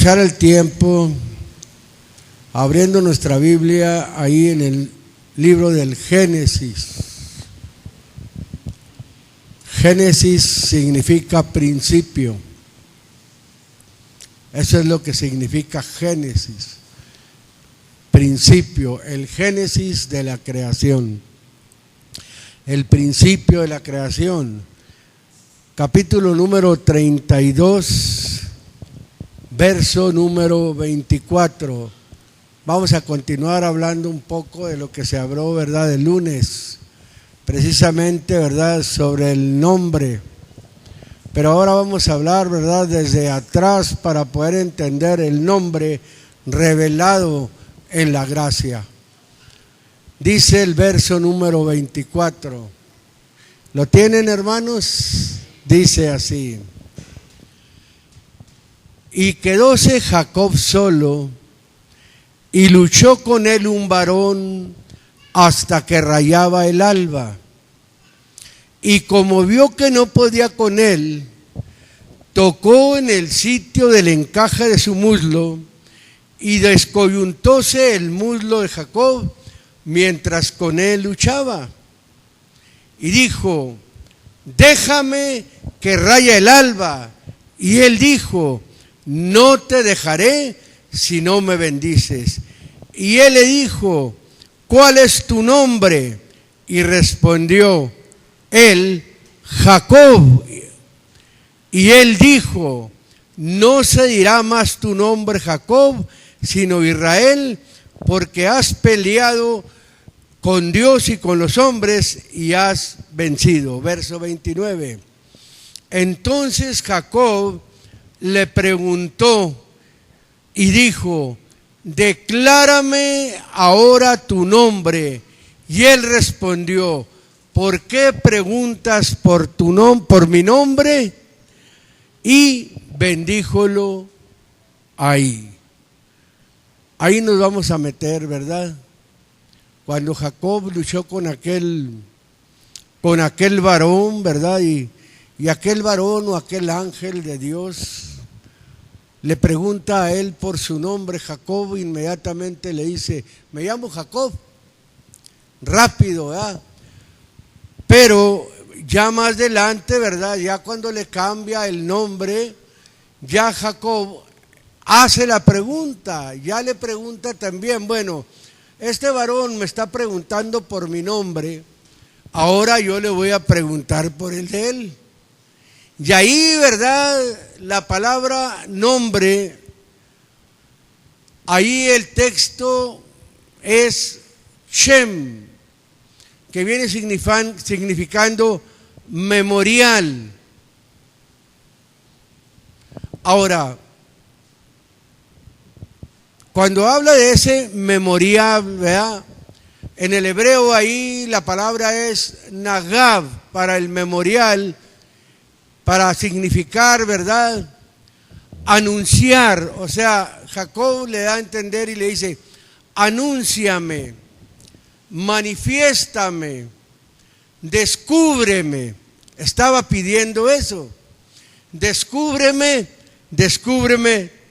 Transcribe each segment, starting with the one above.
Echar el tiempo abriendo nuestra Biblia ahí en el libro del Génesis. Génesis significa principio. Eso es lo que significa Génesis. Principio, el Génesis de la creación. El principio de la creación. Capítulo número 32. Verso número 24. Vamos a continuar hablando un poco de lo que se habló, ¿verdad?, el lunes, precisamente, ¿verdad?, sobre el nombre. Pero ahora vamos a hablar, ¿verdad?, desde atrás para poder entender el nombre revelado en la gracia. Dice el verso número 24. ¿Lo tienen, hermanos? Dice así: y quedóse Jacob solo, y luchó con él un varón hasta que rayaba el alba. Y como vio que no podía con él, tocó en el sitio del encaje de su muslo, y descoyuntóse el muslo de Jacob mientras con él luchaba. Y dijo: déjame que raya el alba. Y él dijo: no te dejaré si no me bendices. Y él le dijo: ¿cuál es tu nombre? Y respondió él: Jacob. Y él dijo: no se dirá más tu nombre Jacob, sino Israel, porque has peleado con Dios y con los hombres y has vencido. Verso 29. Entonces Jacob le preguntó y dijo: declárame ahora tu nombre. Y él respondió: ¿por qué preguntas por mi nombre? Y bendíjolo ahí. Ahí nos vamos a meter, ¿verdad? Cuando Jacob luchó con aquel varón, ¿verdad? Y aquel varón o aquel ángel de Dios le pregunta a él por su nombre. Jacob inmediatamente le dice: me llamo Jacob. Rápido, ¿verdad? Pero ya más adelante, ¿verdad?, ya cuando le cambia el nombre, ya Jacob hace la pregunta, ya le pregunta también: bueno, este varón me está preguntando por mi nombre, ahora yo le voy a preguntar por el de él. Y ahí, ¿verdad?, la palabra nombre, ahí el texto es Shem, que viene significando memorial. Ahora, cuando habla de ese memorial, ¿verdad?, en el hebreo ahí la palabra es nagav, para el memorial, para significar, ¿verdad?, anunciar. O sea, Jacob le da a entender y le dice: anúnciame, manifiéstame, descúbreme. Estaba pidiendo eso: descúbreme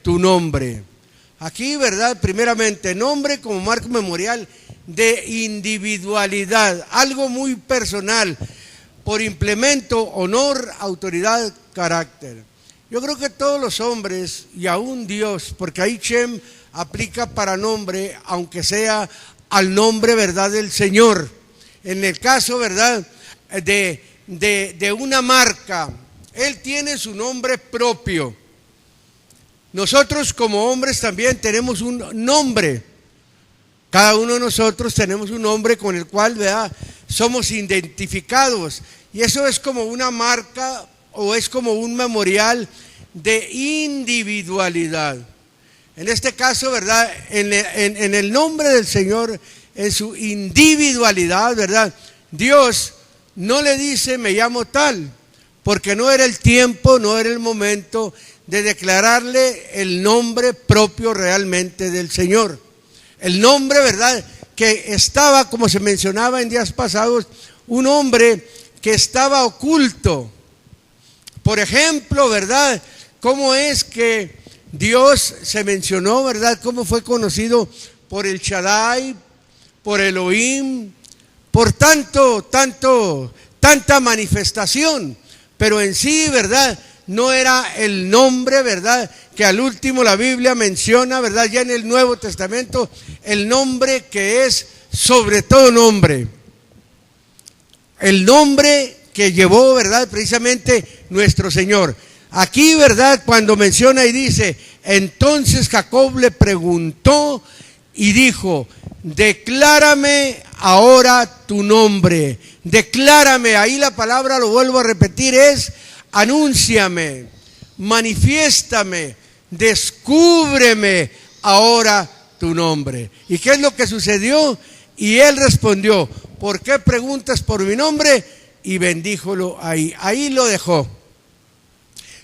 tu nombre. Aquí, ¿verdad?, primeramente, nombre como marco memorial de individualidad, algo muy personal, por implemento, honor, autoridad, carácter. Yo creo que todos los hombres, y aún Dios, porque ahí Shem aplica para nombre, aunque sea al nombre, ¿verdad?, del Señor. En el caso, ¿verdad?, de una marca, Él tiene su nombre propio. Nosotros como hombres también tenemos un nombre. Cada uno de nosotros tenemos un nombre con el cual, ¿verdad?, somos identificados. Y eso es como una marca o es como un memorial de individualidad. En este caso, ¿verdad?, en el nombre del Señor, en su individualidad, ¿verdad?, Dios no le dice: me llamo tal, porque no era el tiempo, no era el momento de declararle el nombre propio realmente del Señor. El nombre, ¿verdad?, que estaba, como se mencionaba en días pasados, un hombre que estaba oculto. Por ejemplo, ¿verdad?, cómo es que Dios se mencionó, ¿verdad?, cómo fue conocido por el Shaddai, por Elohim, por tanta manifestación, pero en sí, ¿verdad?, no era el nombre, ¿verdad?, que al último la Biblia menciona, ¿verdad?, ya en el Nuevo Testamento, el nombre que es sobre todo nombre. El nombre que llevó, ¿verdad?, precisamente nuestro Señor. Aquí, ¿verdad?, cuando menciona y dice, entonces Jacob le preguntó y dijo, declárame ahora tu nombre, declárame, ahí la palabra, lo vuelvo a repetir, es anúnciame, manifiéstame, descúbreme ahora tu nombre. ¿Y qué es lo que sucedió? Y él respondió, ¿por qué preguntas por mi nombre? Y bendíjolo ahí lo dejó.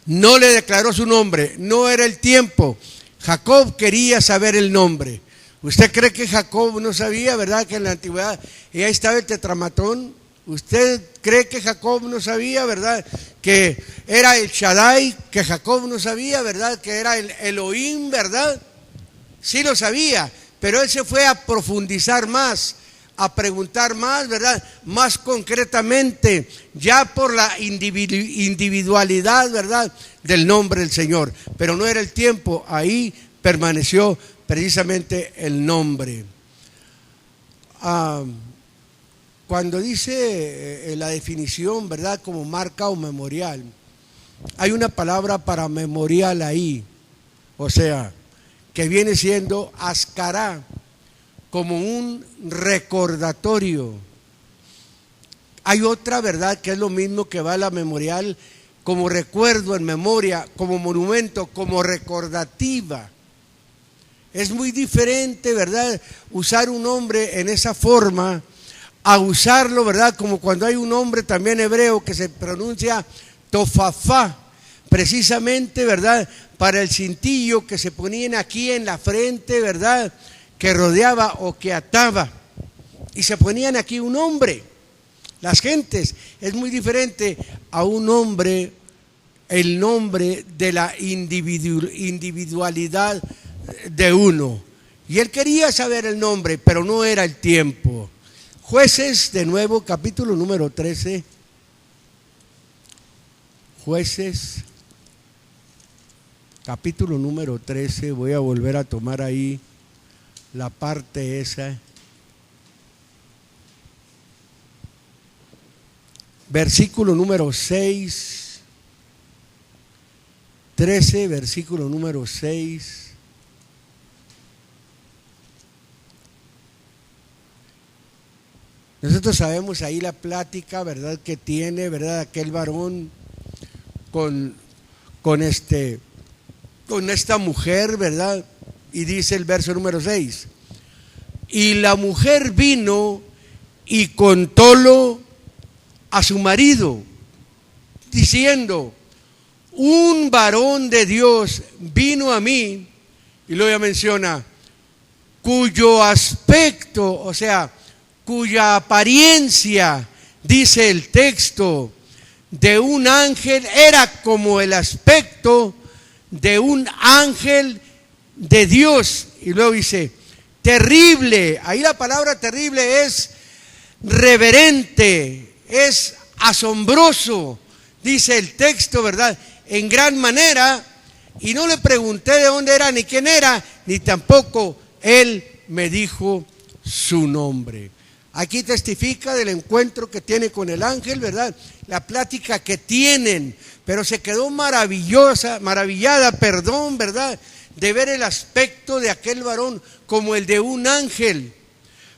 No le declaró su nombre, no era el tiempo. Jacob quería saber el nombre. ¿Usted cree que Jacob no sabía, verdad, que en la antigüedad y ahí estaba el tetramatón? ¿Usted cree que Jacob no sabía, verdad, que era el Shaddai? Que Jacob no sabía, verdad, que era el Elohim, verdad? Sí lo sabía, pero él se fue a profundizar más, a preguntar más, ¿verdad?, más concretamente, ya por la individualidad, ¿verdad?, del nombre del Señor. Pero no era el tiempo, ahí permaneció precisamente el nombre. Cuando dice la definición, ¿verdad?, como marca o memorial, hay una palabra para memorial ahí, o sea, que viene siendo ascará, como un recordatorio. Hay otra, ¿verdad?, que es lo mismo, que va a la memorial como recuerdo, en memoria, como monumento, como recordativa. Es muy diferente, ¿verdad?, usar un nombre en esa forma a usarlo, ¿verdad?, como cuando hay un nombre también hebreo que se pronuncia tofafá, precisamente, ¿verdad?, para el cintillo que se ponían aquí en la frente, ¿verdad?, que rodeaba o que ataba, y se ponían aquí un nombre. Las gentes, es muy diferente a un nombre, el nombre de la individualidad de uno. Y él quería saber el nombre, pero no era el tiempo. Jueces, de nuevo, capítulo número 13. Jueces, capítulo número 13, voy a volver a tomar ahí la parte esa. Versículo número 6, 13, versículo número 6. Nosotros sabemos ahí la plática, ¿verdad?, que tiene, ¿verdad?, aquel varón con esta mujer, ¿verdad? Y dice el verso número 6, y la mujer vino y contólo a su marido, diciendo, un varón de Dios vino a mí, y luego ya menciona, cuyo aspecto, o sea, cuya apariencia, dice el texto, de un ángel, era como el aspecto de un ángel de Dios. Y luego dice, terrible, ahí la palabra terrible es reverente, es asombroso, dice el texto, ¿verdad?, en gran manera. Y no le pregunté de dónde era, ni quién era, ni tampoco él me dijo su nombre. Aquí testifica del encuentro que tiene con el ángel, ¿verdad?, la plática que tienen, pero se quedó maravillada, ¿verdad?, de ver el aspecto de aquel varón como el de un ángel.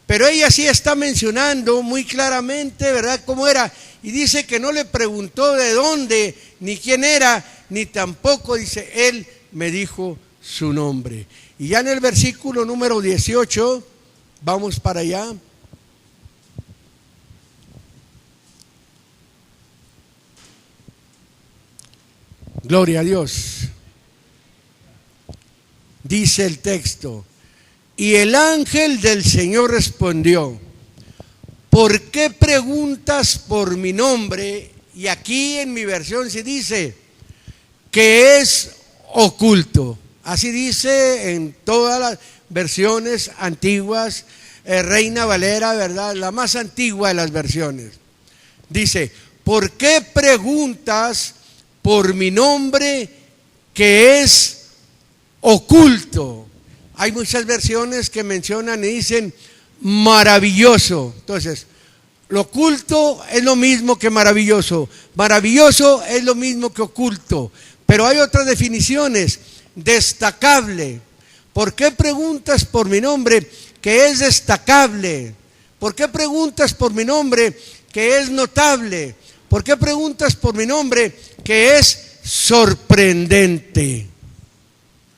Pero ella sí está mencionando muy claramente, ¿verdad?, cómo era, y dice que no le preguntó de dónde, ni quién era, ni tampoco, dice, él me dijo su nombre. Y ya en el versículo número 18, vamos para allá. Gloria a Dios. Dice el texto, y el ángel del Señor respondió, ¿por qué preguntas por mi nombre? Y aquí en mi versión se dice que es oculto. Así dice en todas las versiones antiguas, Reina Valera, ¿verdad? La más antigua de las versiones. Dice, ¿por qué preguntas por mi nombre que es oculto? Hay muchas versiones que mencionan y dicen maravilloso. Entonces, lo oculto es lo mismo que maravilloso. Maravilloso es lo mismo que oculto. Pero hay otras definiciones. Destacable. ¿Por qué preguntas por mi nombre que es destacable? ¿Por qué preguntas por mi nombre que es notable? ¿Por qué preguntas por mi nombre que es sorprendente?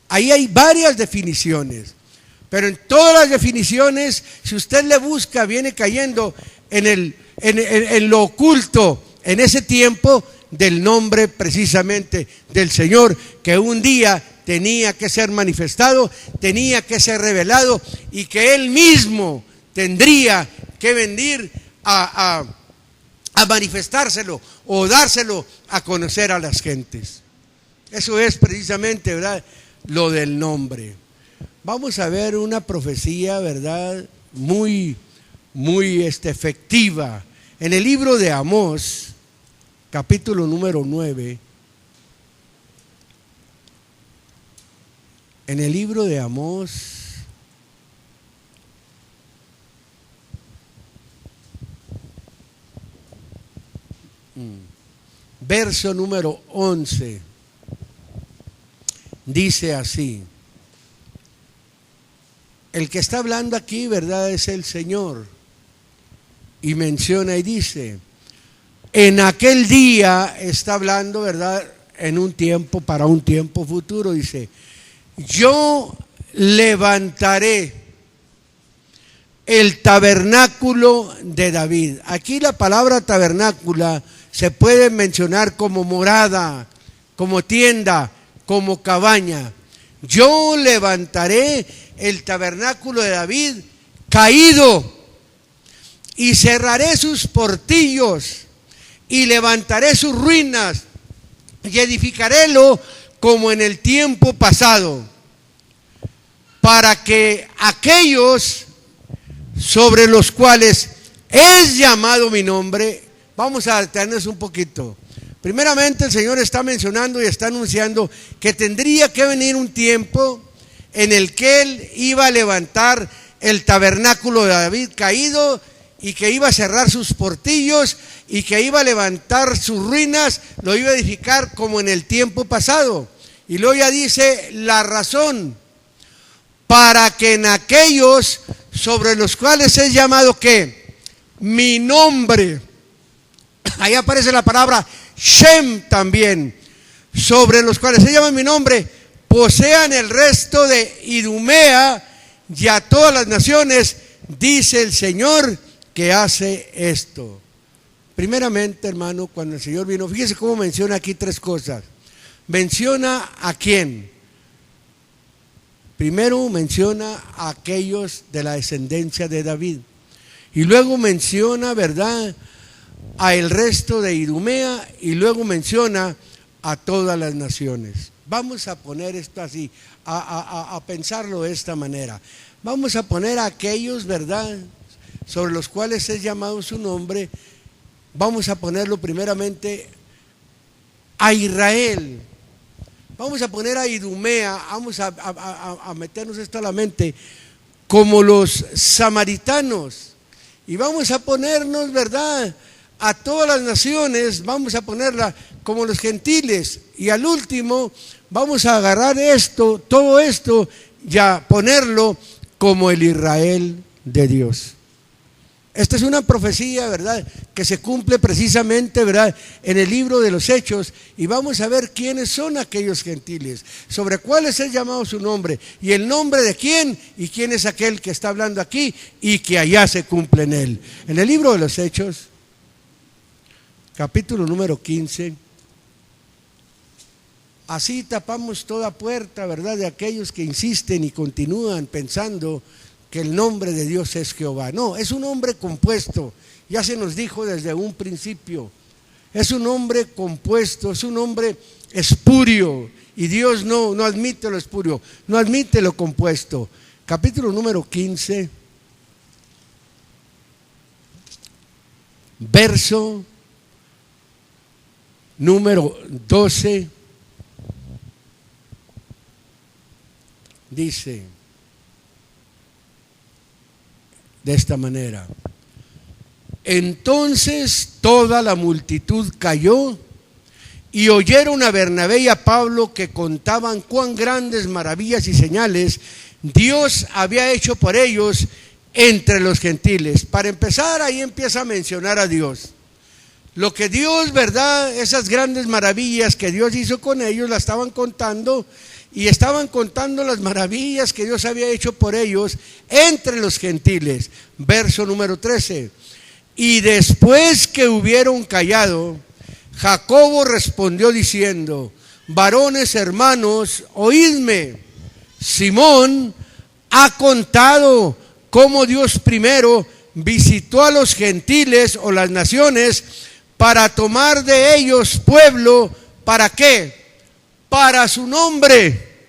Ahí hay varias definiciones, pero en todas las definiciones, si usted le busca, viene cayendo en lo oculto, en ese tiempo del nombre precisamente del Señor, que un día tenía que ser manifestado, tenía que ser revelado, y que Él mismo tendría que venir a manifestárselo o dárselo a conocer a las gentes. Eso es precisamente, ¿verdad?, lo del nombre. Vamos a ver una profecía, ¿verdad?, muy efectiva. En el libro de Amós, capítulo número 9, en el libro de Amós, verso número 11, dice así. El que está hablando aquí, ¿verdad?, es el Señor. Y menciona y dice, en aquel día, está hablando, ¿verdad?, en un tiempo, para un tiempo futuro, dice, yo levantaré el tabernáculo de David. Aquí la palabra tabernáculo se puede mencionar como morada, como tienda, como cabaña. Yo levantaré el tabernáculo de David caído y cerraré sus portillos y levantaré sus ruinas y edificarélo como en el tiempo pasado, para que aquellos sobre los cuales es llamado mi nombre. Vamos a detenernos un poquito. Primeramente, el Señor está mencionando y está anunciando que tendría que venir un tiempo en el que Él iba a levantar el tabernáculo de David caído, y que iba a cerrar sus portillos, y que iba a levantar sus ruinas, lo iba a edificar como en el tiempo pasado. Y luego ya dice la razón: para que en aquellos sobre los cuales es llamado, ¿qué? Mi nombre. Ahí aparece la palabra Shem también. Sobre los cuales se llama mi nombre, posean el resto de Idumea y a todas las naciones, dice el Señor que hace esto. Primeramente, hermano, cuando el Señor vino, fíjese cómo menciona aquí tres cosas. Menciona a quién. Primero menciona a aquellos de la descendencia de David, y luego menciona, ¿verdad?, a el resto de Idumea, y luego menciona a todas las naciones. Vamos a poner esto así, a pensarlo de esta manera. Vamos a poner a aquellos, ¿verdad?, sobre los cuales es llamado su nombre. Vamos a ponerlo primeramente a Israel. Vamos a poner a Idumea, vamos a meternos esto a la mente, como los samaritanos. Y vamos a ponernos, ¿verdad?, a todas las naciones, vamos a ponerla como los gentiles. Y al último, vamos a agarrar esto, todo esto, y a ponerlo como el Israel de Dios. Esta es una profecía, ¿verdad?, que se cumple precisamente, ¿verdad?, en el libro de los Hechos. Y vamos a ver quiénes son aquellos gentiles, sobre cuáles es llamado su nombre, y el nombre de quién, y quién es aquel que está hablando aquí y que allá se cumple en él. En el libro de los Hechos, capítulo número 15, así tapamos toda puerta, ¿verdad?, de aquellos que insisten y continúan pensando que el nombre de Dios es Jehová. No, es un nombre compuesto. Ya se nos dijo desde un principio Es un hombre compuesto, es un hombre espurio. Y Dios no admite lo espurio, no admite lo compuesto. Capítulo número 15, verso número 12, dice de esta manera: entonces toda la multitud cayó y oyeron a Bernabé y a Pablo que contaban cuán grandes maravillas y señales Dios había hecho por ellos entre los gentiles. Para empezar, ahí empieza a mencionar a Dios. Lo que Dios, ¿verdad? Esas grandes maravillas que Dios hizo con ellos, la estaban contando, y estaban contando las maravillas que Dios había hecho por ellos entre los gentiles. Verso número 13. Y después que hubieron callado, Jacobo respondió diciendo: varones hermanos, oídme. Simón ha contado cómo Dios primero visitó a los gentiles o las naciones para tomar de ellos pueblo. ¿Para qué? Para su nombre.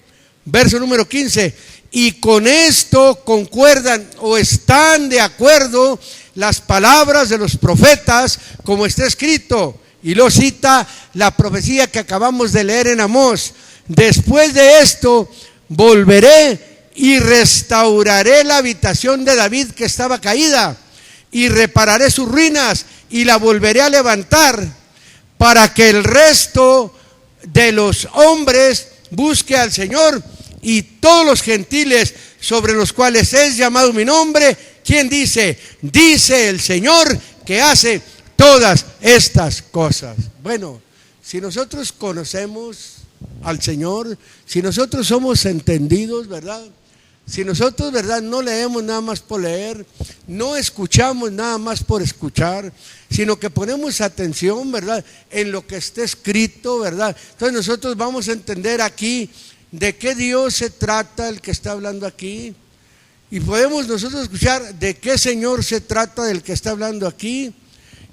Verso número 15. Y con esto concuerdan o están de acuerdo las palabras de los profetas, como está escrito. Y lo cita la profecía que acabamos de leer en Amós: después de esto volveré y restauraré la habitación de David que estaba caída, y repararé sus ruinas y la volveré a levantar, para que el resto de los hombres busque al Señor, y todos los gentiles sobre los cuales es llamado mi nombre. ¿Quién dice? Dice el Señor que hace todas estas cosas. Bueno, si nosotros conocemos al Señor, si nosotros somos entendidos, ¿verdad? Si nosotros, ¿verdad?, no leemos nada más por leer, no escuchamos nada más por escuchar, sino que ponemos atención, ¿verdad?, en lo que está escrito, ¿verdad? Entonces nosotros vamos a entender aquí de qué Dios se trata el que está hablando aquí, y podemos nosotros escuchar de qué Señor se trata el que está hablando aquí,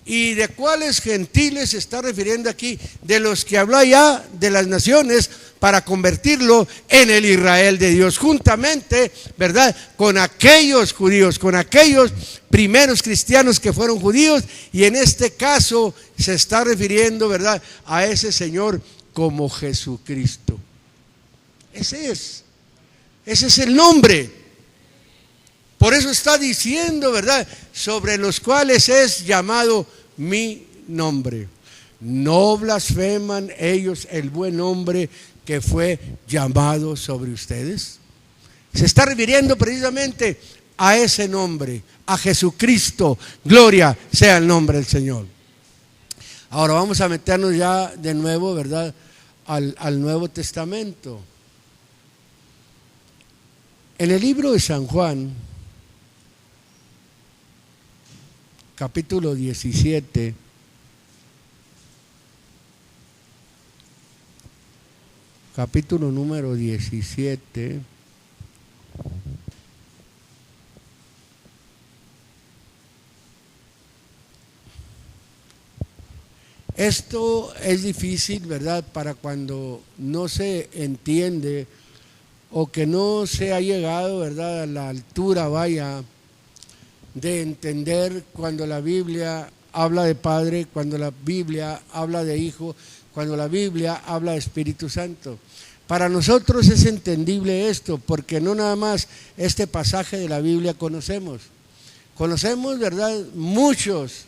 y de cuáles gentiles se está refiriendo aquí, de los que habló allá de las naciones, para convertirlo en el Israel de Dios, juntamente, ¿verdad?, con aquellos judíos, con aquellos primeros cristianos que fueron judíos, y en este caso se está refiriendo, ¿verdad?, a ese Señor como Jesucristo. Ese es el nombre. Por eso está diciendo, ¿verdad?, sobre los cuales es llamado mi nombre. No blasfeman ellos el buen nombre que fue llamado sobre ustedes. Se está refiriendo precisamente a ese nombre, a Jesucristo. Gloria sea el nombre del Señor. Ahora vamos a meternos ya de nuevo, ¿verdad?, al Nuevo Testamento. En el libro de San Juan, capítulo 17, capítulo número 17, esto es difícil, ¿verdad?, para cuando no se entiende o que no se ha llegado, ¿verdad?, a la altura, vaya, de entender cuando la Biblia habla de Padre, cuando la Biblia habla de Hijo, cuando la Biblia habla de Espíritu Santo. Para nosotros es entendible esto, porque no nada más este pasaje de la Biblia conocemos, ¿verdad?, muchos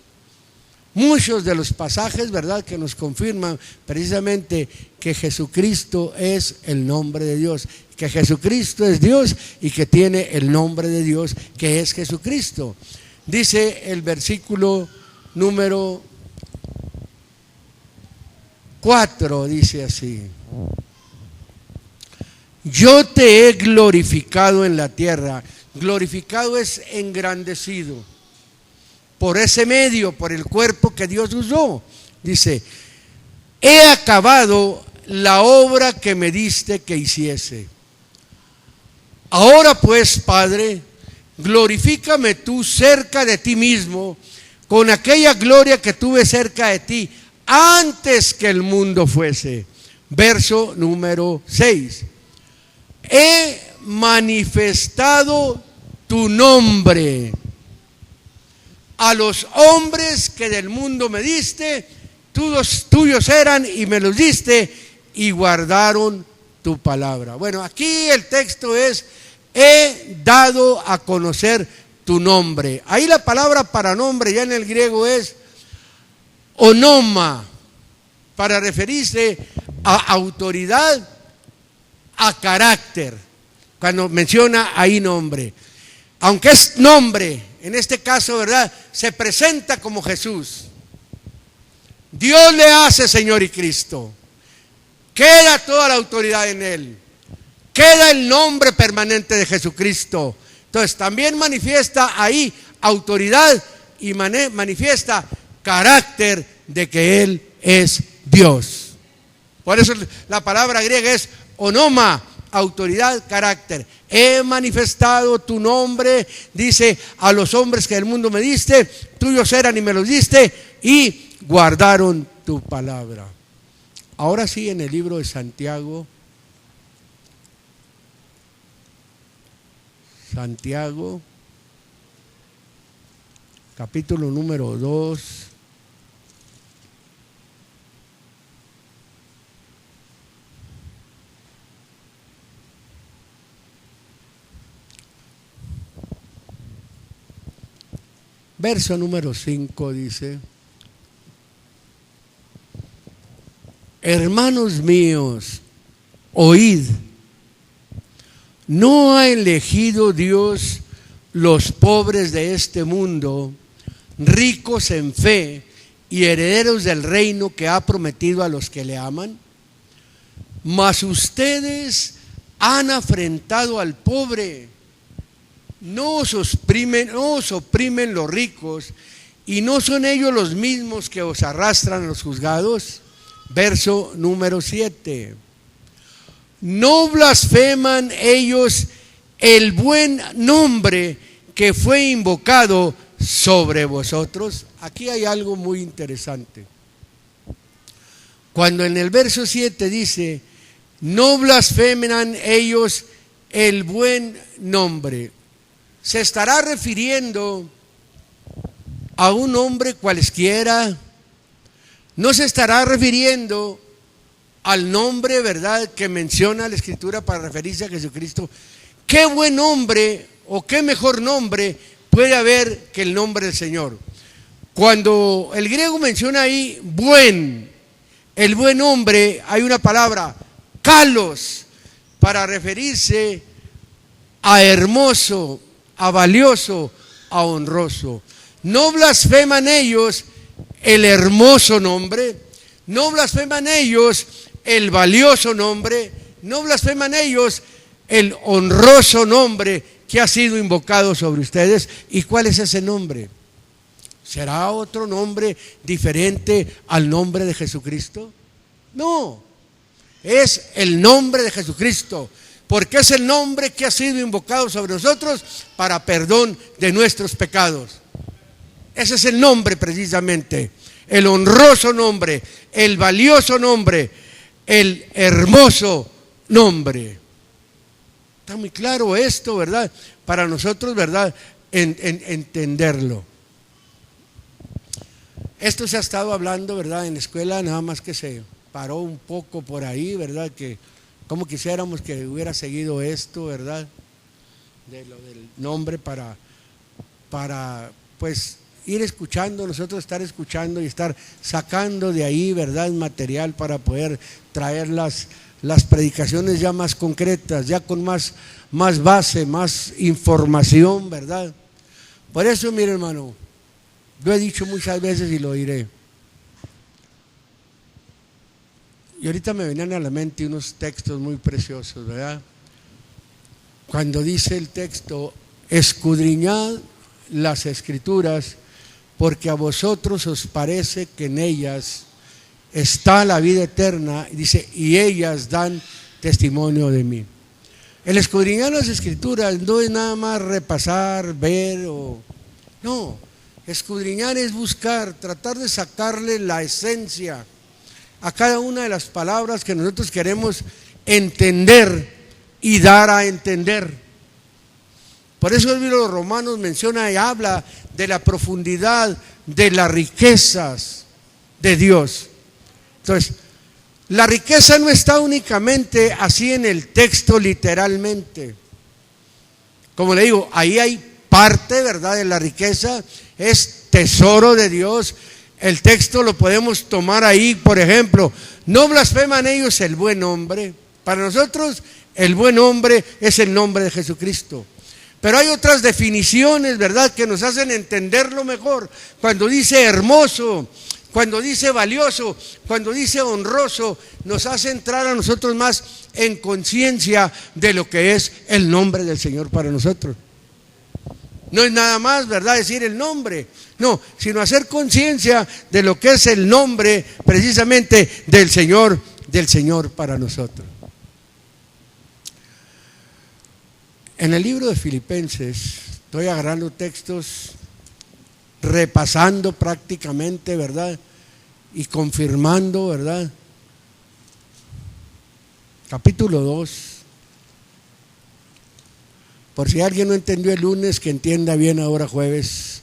de los pasajes, ¿verdad?, que nos confirman precisamente que Jesucristo es el nombre de Dios, que Jesucristo es Dios y que tiene el nombre de Dios, que es Jesucristo. Dice el versículo número 4, dice así: yo te he glorificado en la tierra. Glorificado es engrandecido por ese medio, por el cuerpo que Dios usó. Dice: he acabado la obra que me diste que hiciese. Ahora pues, Padre, glorifícame tú cerca de ti mismo, con aquella gloria que tuve cerca de ti antes que el mundo fuese. Verso número 6. He manifestado tu nombre a los hombres que del mundo me diste, tuyos eran y me los diste y guardaron tu palabra. Bueno, aquí el texto es: he dado a conocer tu nombre. Ahí la palabra para nombre ya en el griego es onoma, para referirse a autoridad, a carácter, cuando menciona ahí nombre. Aunque es nombre, en este caso, ¿verdad?, se presenta como Jesús. Dios le hace Señor y Cristo. Queda toda la autoridad en Él. Queda el nombre permanente de Jesucristo. Entonces también manifiesta ahí autoridad y manifiesta carácter de que Él es Dios. Por eso la palabra griega es onoma, autoridad, carácter. He manifestado tu nombre, dice, a los hombres que del mundo me diste, tuyos eran y me los diste, y guardaron tu palabra. Ahora sí, en el libro de Santiago, capítulo número 2. Verso número 5 dice: hermanos míos, oíd, ¿no ha elegido Dios los pobres de este mundo, ricos en fe y herederos del reino que ha prometido a los que le aman? Mas ustedes han afrentado al pobre. No os oprimen los ricos, y no son ellos los mismos que os arrastran a los juzgados. Verso número 7. No blasfeman ellos el buen nombre que fue invocado sobre vosotros. Aquí hay algo muy interesante. Cuando en el verso 7 dice: no blasfeman ellos el buen nombre, se estará refiriendo a un nombre cualesquiera. No se estará refiriendo al nombre, ¿verdad?, que menciona la Escritura para referirse a Jesucristo. ¿Qué buen nombre o qué mejor nombre puede haber que el nombre del Señor? Cuando el griego menciona ahí el buen nombre, hay una palabra, kalos, para referirse a hermoso, a valioso, a honroso. No blasfeman ellos el hermoso nombre, no blasfeman ellos el valioso nombre, no blasfeman ellos el honroso nombre que ha sido invocado sobre ustedes. ¿Y cuál es ese nombre? ¿Será otro nombre diferente al nombre de Jesucristo? No, es el nombre de Jesucristo, porque es el nombre que ha sido invocado sobre nosotros para perdón de nuestros pecados. Ese es el nombre precisamente, el honroso nombre, el valioso nombre, el hermoso nombre. Está muy claro esto, ¿verdad? Para nosotros, ¿verdad?, entenderlo. Esto se ha estado hablando, ¿verdad?, en la escuela, nada más que se paró un poco por ahí, ¿verdad?, que como quisiéramos que hubiera seguido esto, ¿verdad?, de lo del nombre para pues ir escuchando, nosotros estar escuchando y estar sacando de ahí, ¿verdad?, material para poder traer las predicaciones ya más concretas, ya con más base, más información, ¿verdad? Por eso, mire, hermano, lo he dicho muchas veces y lo diré. Y ahorita me venían a la mente unos textos muy preciosos, ¿verdad? Cuando dice el texto: escudriñad las Escrituras, porque a vosotros os parece que en ellas está la vida eterna, dice, y ellas dan testimonio de mí. El escudriñar las Escrituras no es nada más repasar, ver no, Escudriñar es buscar, tratar de sacarle la esencia a cada una de las palabras que nosotros queremos entender y dar a entender. Por eso el libro de los Romanos menciona y habla de la profundidad de las riquezas de Dios. Entonces, la riqueza no está únicamente así en el texto literalmente. Como le digo, ahí hay parte, ¿verdad?, de la riqueza, es tesoro de Dios. El texto lo podemos tomar ahí, por ejemplo, no blasfeman ellos el buen nombre. Para nosotros el buen nombre es el nombre de Jesucristo. Pero hay otras definiciones, ¿verdad?, que nos hacen entenderlo mejor. Cuando dice hermoso, cuando dice valioso, cuando dice honroso, nos hace entrar a nosotros más en conciencia de lo que es el nombre del Señor para nosotros. No es nada más, ¿verdad?, decir el nombre, no, sino hacer conciencia de lo que es el nombre precisamente del Señor para nosotros. En el libro de Filipenses estoy agarrando textos, repasando prácticamente, ¿verdad?, y confirmando, ¿verdad? Capítulo 2. Por si alguien no entendió el lunes, que entienda bien ahora jueves.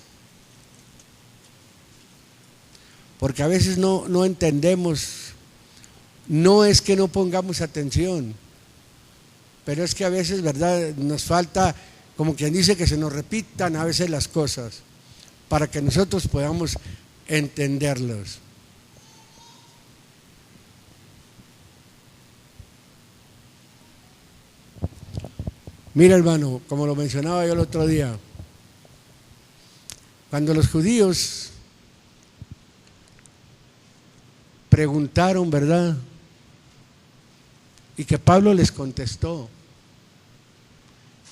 Porque a veces no entendemos, no es que no pongamos atención, pero es que a veces, ¿verdad?, nos falta, como quien dice, que se nos repitan a veces las cosas, para que nosotros podamos entenderlos. Mira, hermano, como lo mencionaba yo el otro día, cuando los judíos preguntaron, ¿verdad?, y que Pablo les contestó,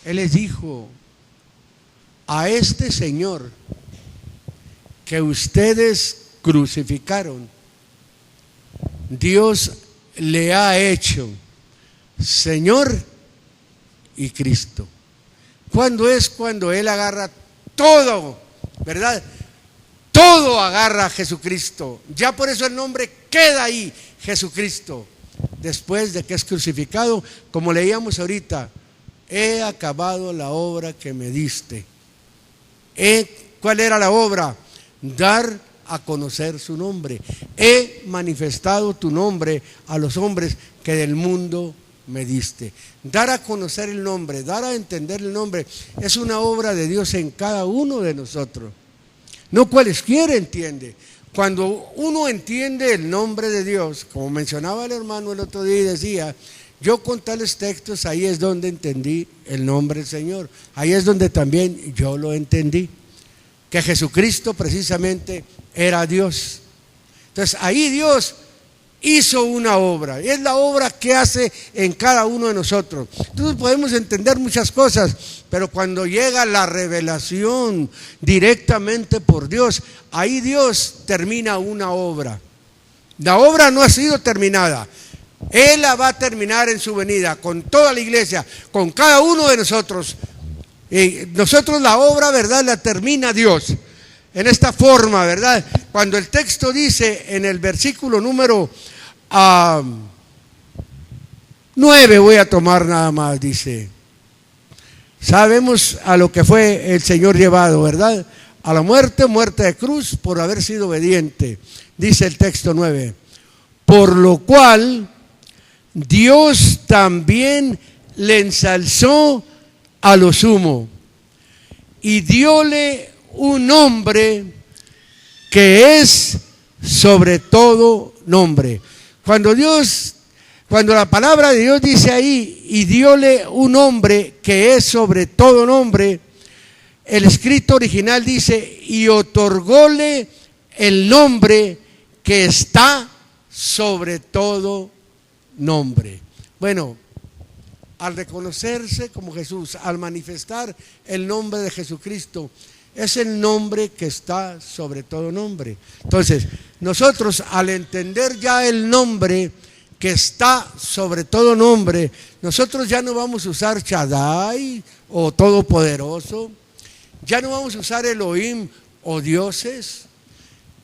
él les dijo: a este Señor que ustedes crucificaron, Dios le ha hecho Señor y Cristo. ¿Cuándo es? Cuando Él agarra todo, ¿verdad? Todo agarra a Jesucristo. Ya por eso el nombre queda ahí, Jesucristo. Después de que es crucificado, como leíamos ahorita, he acabado la obra que me diste. ¿Cuál era la obra? Dar a conocer su nombre. He manifestado tu nombre a los hombres que del mundo me diste. Dar a conocer el nombre, dar a entender el nombre, es una obra de Dios en cada uno de nosotros. No cualesquiera entiende. Cuando uno entiende el nombre de Dios, como mencionaba el hermano el otro día y decía, yo con tales textos, ahí es donde entendí el nombre del Señor. Ahí es donde también yo lo entendí, que Jesucristo precisamente era Dios. Entonces ahí Dios hizo una obra, y es la obra que hace en cada uno de nosotros. Entonces podemos entender muchas cosas, pero cuando llega la revelación directamente por Dios, ahí Dios termina una obra. La obra no ha sido terminada, Él la va a terminar en su venida, con toda la iglesia, con cada uno de nosotros. Y nosotros la obra, ¿verdad?, la termina Dios. En esta forma, ¿verdad? Cuando el texto dice en el versículo número 9, voy a tomar nada más, dice, sabemos a lo que fue el Señor llevado, ¿verdad? A la muerte, muerte de cruz, por haber sido obediente, dice el texto 9. Por lo cual Dios también le ensalzó a lo sumo y dióle un nombre que es sobre todo nombre. Cuando la palabra de Dios dice ahí, y dióle un nombre que es sobre todo nombre, el escrito original dice, y otorgóle el nombre que está sobre todo nombre. Bueno, al reconocerse como Jesús, al manifestar el nombre de Jesucristo, es el nombre que está sobre todo nombre. Entonces, nosotros al entender ya el nombre que está sobre todo nombre, nosotros ya no vamos a usar Shaddai o Todopoderoso, ya no vamos a usar Elohim o dioses.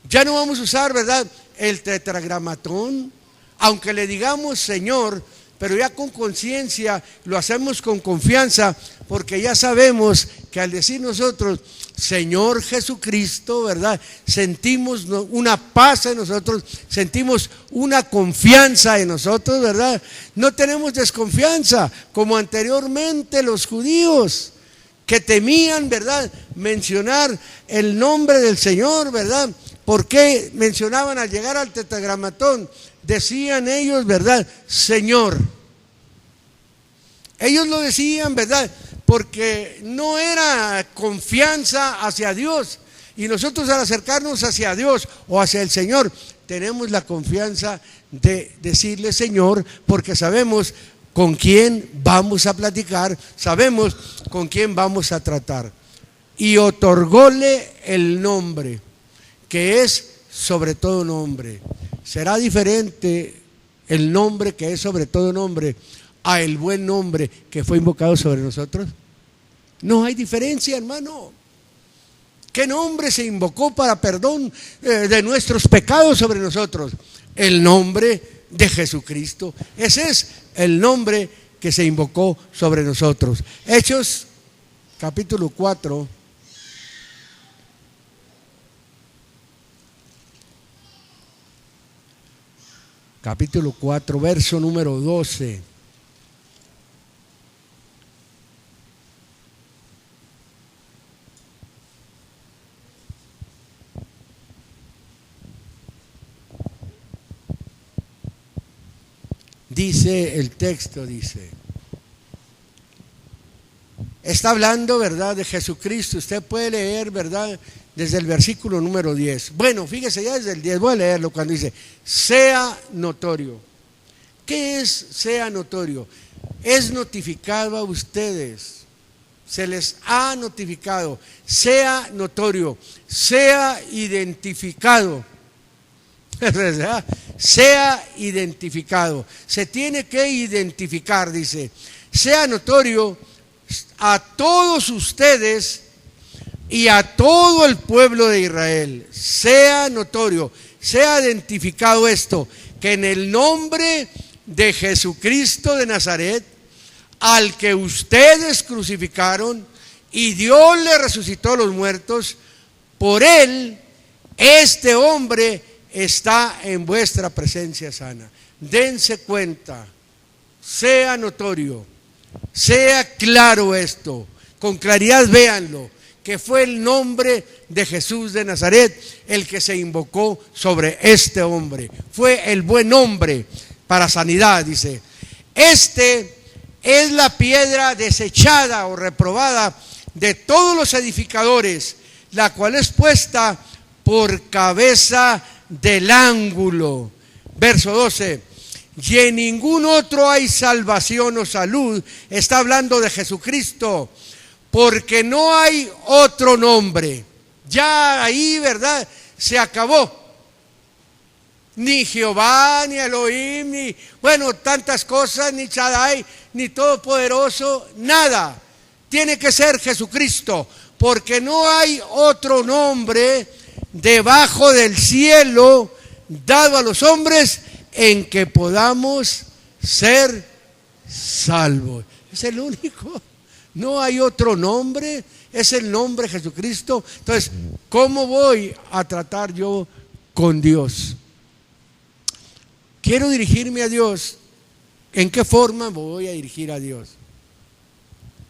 Ya no vamos a usar, ¿verdad?, el tetragramatón, aunque le digamos Señor, pero ya con conciencia, lo hacemos con confianza, porque ya sabemos que al decir nosotros Señor Jesucristo, ¿verdad?, sentimos una paz en nosotros, sentimos una confianza en nosotros, ¿verdad? No tenemos desconfianza, como anteriormente los judíos, que temían, ¿verdad?, mencionar el nombre del Señor, ¿verdad? ¿Por qué mencionaban al llegar al tetragramatón? Decían ellos, ¿verdad?, Señor. Ellos lo decían, ¿verdad?, porque no era confianza hacia Dios. Y nosotros al acercarnos hacia Dios o hacia el Señor, tenemos la confianza de decirle Señor, porque sabemos con quién vamos a platicar, sabemos con quién vamos a tratar. Y otorgóle el nombre, que es sobre todo nombre. ¿Será diferente el nombre que es sobre todo nombre a el buen nombre que fue invocado sobre nosotros? No hay diferencia, hermano. ¿Qué nombre se invocó para perdón de nuestros pecados sobre nosotros? El nombre de Jesucristo. Ese es el nombre que se invocó sobre nosotros. Hechos capítulo 4. Capítulo 4, verso número 12. Dice el texto, está hablando, ¿verdad?, de Jesucristo. Usted puede leer, ¿verdad?, desde el versículo número 10. Bueno, fíjese ya desde el 10, voy a leerlo cuando dice, sea notorio. ¿Qué es sea notorio? Es notificado a ustedes, se les ha notificado, sea notorio, sea identificado. Sea identificado, se tiene que identificar, dice, sea notorio a todos ustedes y a todo el pueblo de Israel, sea notorio, sea identificado esto, que en el nombre de Jesucristo de Nazaret, al que ustedes crucificaron y Dios le resucitó a los muertos, por él, este hombre está en vuestra presencia sana. Dense cuenta, sea notorio, sea claro esto, con claridad véanlo, que fue el nombre de Jesús de Nazaret el que se invocó sobre este hombre. Fue el buen hombre para sanidad, dice. Este es la piedra desechada o reprobada de todos los edificadores, la cual es puesta por cabeza del ángulo. Verso 12, y en ningún otro hay salvación o salud. Está hablando de Jesucristo, porque no hay otro nombre. Ya ahí, ¿verdad?, se acabó. Ni Jehová, ni Elohim, ni, bueno, tantas cosas, ni Shaddai, ni Todopoderoso, nada. Tiene que ser Jesucristo, porque no hay otro nombre debajo del cielo dado a los hombres en que podamos ser salvos. Es el único, no hay otro nombre, es el nombre de Jesucristo. Entonces, ¿cómo voy a tratar yo con Dios? Quiero dirigirme a Dios. ¿En qué forma voy a dirigir a Dios?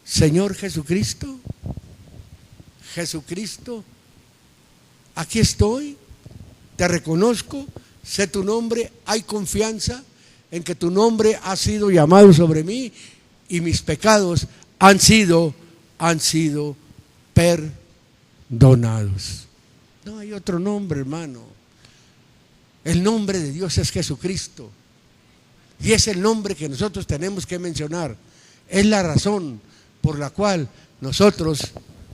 Señor Jesucristo, Jesucristo, aquí estoy, te reconozco, sé tu nombre, hay confianza en que tu nombre ha sido llamado sobre mí y mis pecados han sido perdonados. No hay otro nombre, hermano. El nombre de Dios es Jesucristo y es el nombre que nosotros tenemos que mencionar. Es la razón por la cual nosotros,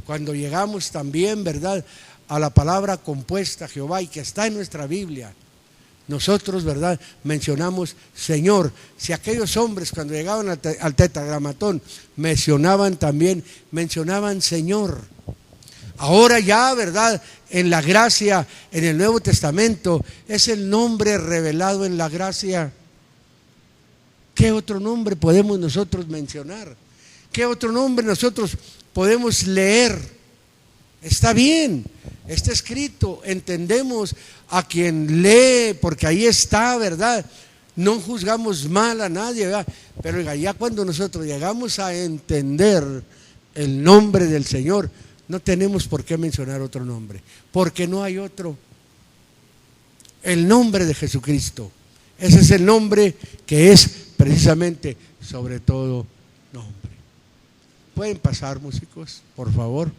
cuando llegamos también, ¿verdad?, a la palabra compuesta Jehová y que está en nuestra Biblia, nosotros, ¿verdad?, mencionamos Señor. Si aquellos hombres cuando llegaban al tetragramatón mencionaban Señor, Ahora ya, ¿verdad? En la gracia, en el Nuevo Testamento, es el nombre revelado en la gracia. ¿Qué otro nombre podemos nosotros mencionar? ¿Qué otro nombre nosotros podemos leer? Está bien, está escrito, entendemos a quien lee, porque ahí está, ¿verdad? No juzgamos mal a nadie, ¿verdad? Pero ya cuando nosotros llegamos a entender el nombre del Señor, no tenemos por qué mencionar otro nombre, porque no hay otro. El nombre de Jesucristo, ese es el nombre que es precisamente sobre todo nombre. ¿Pueden pasar, músicos, por favor?